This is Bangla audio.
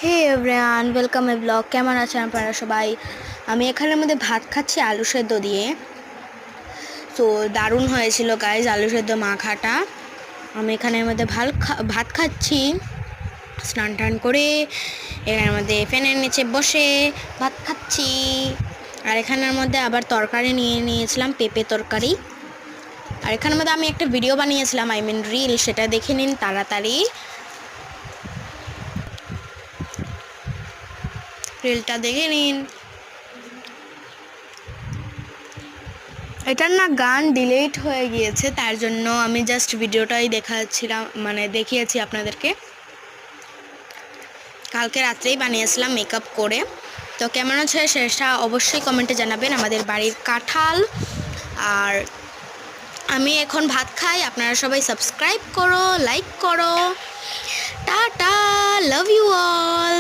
হে এভরিওয়ান, ওয়েলকাম এ ব্লগ। কেমন আছেন আপনারা সবাই? আমি এখানের মধ্যে ভাত খাচ্ছি আলু সেদ্ধ দিয়ে। তো দারুণ হয়েছিল গাইজ আলু সেদ্ধ মাখাটা। আমি এখানের মধ্যে ভাত খাচ্ছি স্নান টান করে। এখানের মধ্যে ফ্যানের নিচে বসে ভাত খাচ্ছি। আর এখানের মধ্যে আবার তরকারি নিয়ে নিয়েছিলাম, পেঁপে তরকারি। আর এখানের মধ্যে আমি একটা ভিডিও বানিয়েছিলাম, রিল, সেটা দেখে নিন তাড়াতাড়ি। রিলটা দেখে নিন। এটার না গান ডিলিট হয়ে গিয়েছে, তার জন্য আমি জাস্ট ভিডিওটাই দেখাচ্ছিলাম, মানে দেখিয়েছি আপনাদেরকে। কালকে রাত্রেই বানিয়েছিলাম মেকআপ করে। তো কেমন আছে সেটা অবশ্যই কমেন্টে জানাবেন। আমাদের বাড়ির কাঁঠাল। আর আমি এখন ভাত খাই। আপনারা সবাই সাবস্ক্রাইব করো, লাইক করো। Tata, love you all.